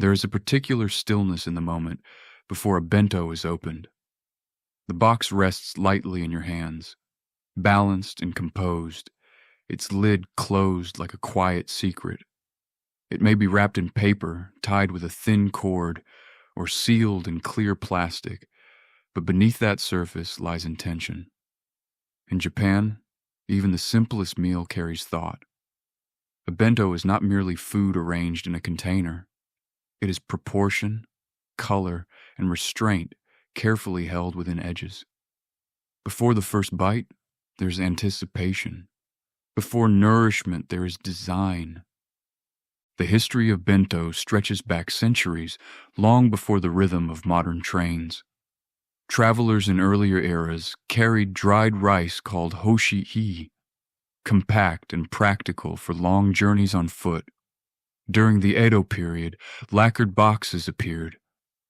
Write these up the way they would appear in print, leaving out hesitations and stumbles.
There is a particular stillness in the moment before a bento is opened. The box rests lightly in your hands, balanced and composed, its lid closed like a quiet secret. It may be wrapped in paper, tied with a thin cord, or sealed in clear plastic, but beneath that surface lies intention. In Japan, even the simplest meal carries thought. A bento is not merely food arranged in a container. It is proportion, color, and restraint carefully held within edges. Before the first bite, there's anticipation. Before nourishment, there is design. The history of bento stretches back centuries, long before the rhythm of modern trains. Travelers in earlier eras carried dried rice called hoshi-hi, compact and practical for long journeys on foot. During the Edo period, lacquered boxes appeared,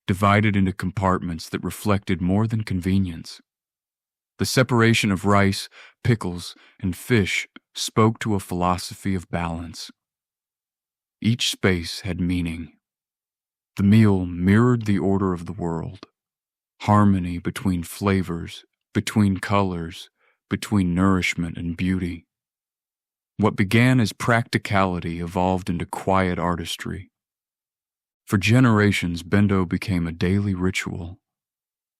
divided into compartments that reflected more than convenience. The separation of rice, pickles, and fish spoke to a philosophy of balance. Each space had meaning. The meal mirrored the order of the world, harmony between flavors, between colors, between nourishment and beauty. What began as practicality evolved into quiet artistry. For generations, bento became a daily ritual,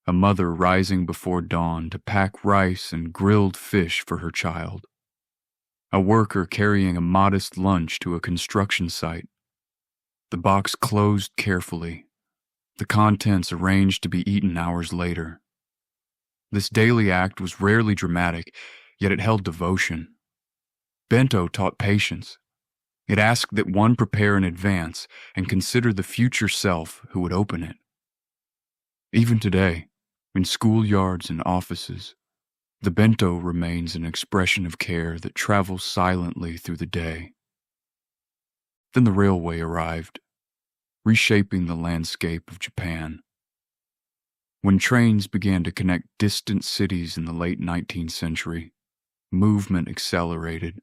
a mother rising before dawn to pack rice and grilled fish for her child, a worker carrying a modest lunch to a construction site, the box closed carefully, the contents arranged to be eaten hours later. This daily act was rarely dramatic, yet it held devotion. Bento taught patience. It asked that one prepare in advance and consider the future self who would open it. Even today, in schoolyards and offices, the bento remains an expression of care that travels silently through the day. Then the railway arrived, reshaping the landscape of Japan. When trains began to connect distant cities in the late 19th century, movement accelerated.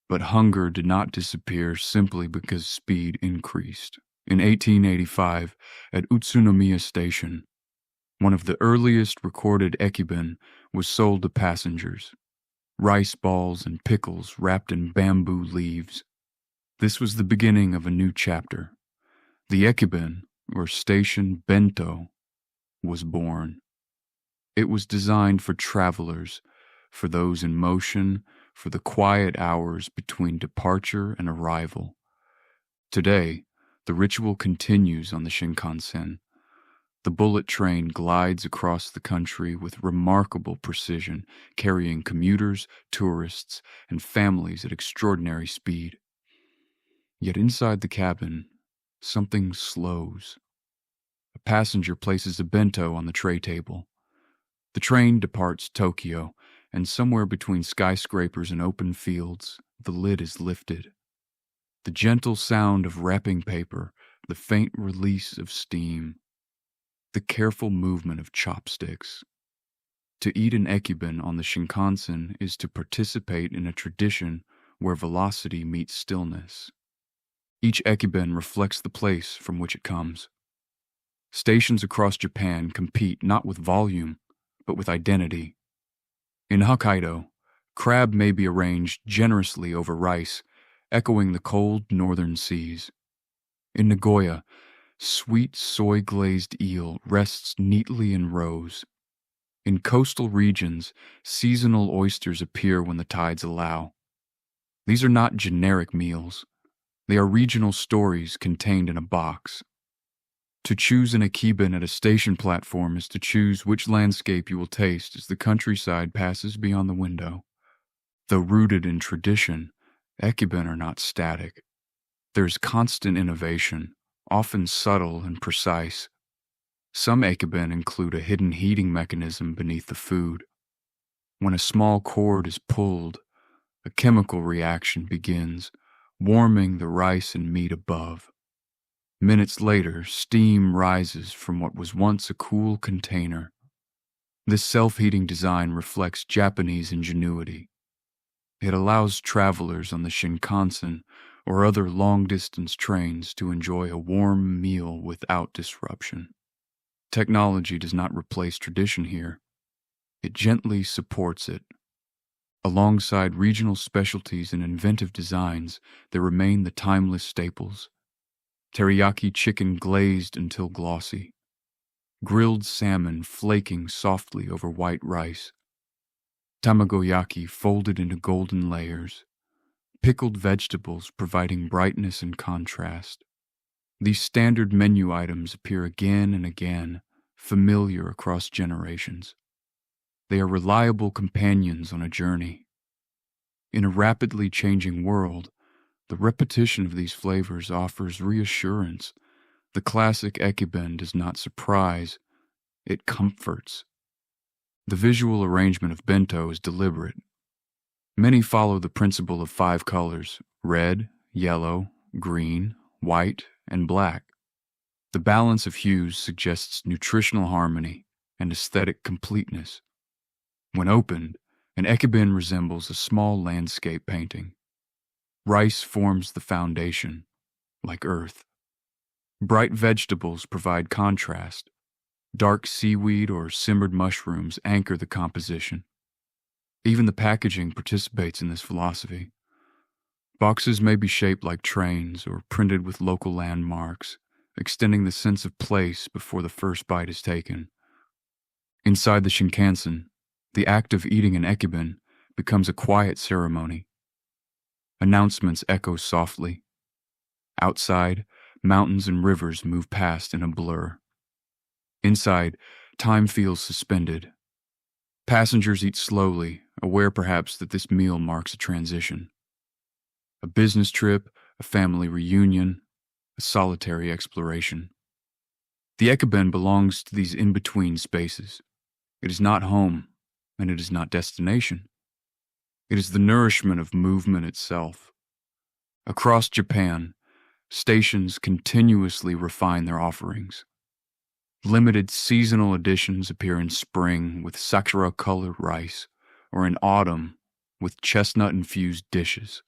But hunger did not disappear simply because speed increased. In 1885, at Utsunomiya Station, one of the earliest recorded Ekiben was sold to passengers. Rice balls and pickles wrapped in bamboo leaves. This was the beginning of a new chapter. The Ekiben, or station bento, was born. It was designed for travelers, for those in motion, for the quiet hours between departure and arrival. Today, the ritual continues on the Shinkansen. The bullet train glides across the country with remarkable precision, carrying commuters, tourists, and families at extraordinary speed. Yet inside the cabin, something slows. A passenger places a bento on the tray table. The train departs Tokyo, and somewhere between skyscrapers and open fields, the lid is lifted. The gentle sound of wrapping paper, the faint release of steam, the careful movement of chopsticks. To eat an Ekiben on the Shinkansen is to participate in a tradition where velocity meets stillness. Each Ekiben reflects the place from which it comes. Stations across Japan compete not with volume, but with identity. In Hokkaido, crab may be arranged generously over rice, echoing the cold northern seas. In Nagoya, sweet soy-glazed eel rests neatly in rows. In coastal regions, seasonal oysters appear when the tides allow. These are not generic meals. They are regional stories contained in a box. To choose an Ekiben at a station platform is to choose which landscape you will taste as the countryside passes beyond the window. Though rooted in tradition, Ekiben are not static. There is constant innovation, often subtle and precise. Some Ekiben include a hidden heating mechanism beneath the food. When a small cord is pulled, a chemical reaction begins, warming the rice and meat above. Minutes later, steam rises from what was once a cool container. This self-heating design reflects Japanese ingenuity. It allows travelers on the Shinkansen or other long-distance trains to enjoy a warm meal without disruption. Technology does not replace tradition here. It gently supports it. Alongside regional specialties and inventive designs, there remain the timeless staples. Teriyaki chicken glazed until glossy. Grilled salmon flaking softly over white rice. Tamagoyaki folded into golden layers. Pickled vegetables providing brightness and contrast. These standard menu items appear again and again, familiar across generations. They are reliable companions on a journey. In a rapidly changing world, the repetition of these flavors offers reassurance. The classic Ekiben does not surprise, it comforts. The visual arrangement of Bento is deliberate. Many follow the principle of 5 colors: red, yellow, green, white, and black. The balance of hues suggests nutritional harmony and aesthetic completeness. When opened, an Ekiben resembles a small landscape painting. Rice forms the foundation, like earth. Bright vegetables provide contrast. Dark seaweed or simmered mushrooms anchor the composition. Even the packaging participates in this philosophy. Boxes may be shaped like trains or printed with local landmarks, extending the sense of place before the first bite is taken. Inside the Shinkansen, the act of eating an Ekiben becomes a quiet ceremony. Announcements echo softly. Outside, mountains and rivers move past in a blur. Inside, time feels suspended. Passengers eat slowly, aware perhaps that this meal marks a transition. A business trip, a family reunion, a solitary exploration. The Ekiben belongs to these in-between spaces. It is not home, and it is not destination. It is the nourishment of movement itself. Across Japan, stations continuously refine their offerings. Limited seasonal editions appear in spring with sakura-colored rice, or in autumn with chestnut-infused dishes.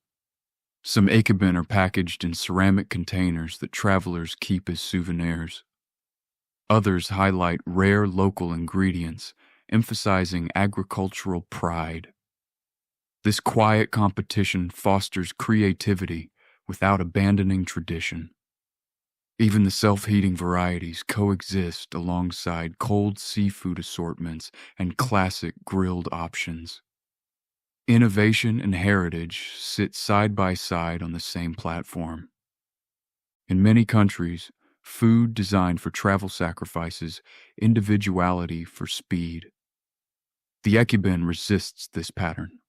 Some Ekiben are packaged in ceramic containers that travelers keep as souvenirs. Others highlight rare local ingredients, emphasizing agricultural pride. This quiet competition fosters creativity without abandoning tradition. Even the self-heating varieties coexist alongside cold seafood assortments and classic grilled options. Innovation and heritage sit side by side on the same platform. In many countries, food designed for travel sacrifices individuality for speed. The Ekiben resists this pattern.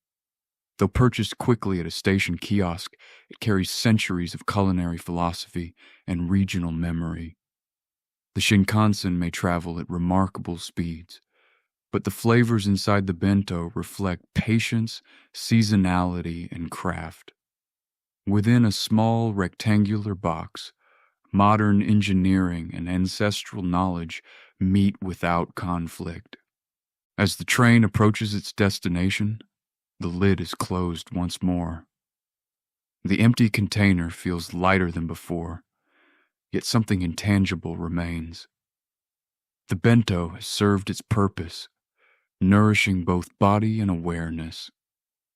Though purchased quickly at a station kiosk, it carries centuries of culinary philosophy and regional memory. The Shinkansen may travel at remarkable speeds, but the flavors inside the bento reflect patience, seasonality, and craft. Within a small rectangular box, modern engineering and ancestral knowledge meet without conflict. As the train approaches its destination, the lid is closed once more. The empty container feels lighter than before, yet something intangible remains. The bento has served its purpose, nourishing both body and awareness.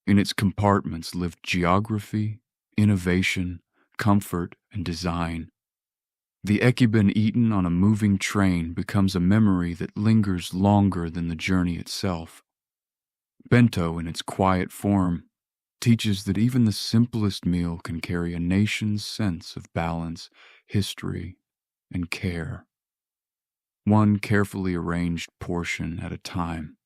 In its compartments live geography, innovation, comfort, and design. The Ekiben eaten on a moving train becomes a memory that lingers longer than the journey itself. Bento, in its quiet form, teaches that even the simplest meal can carry a nation's sense of balance, history, and care. One carefully arranged portion at a time.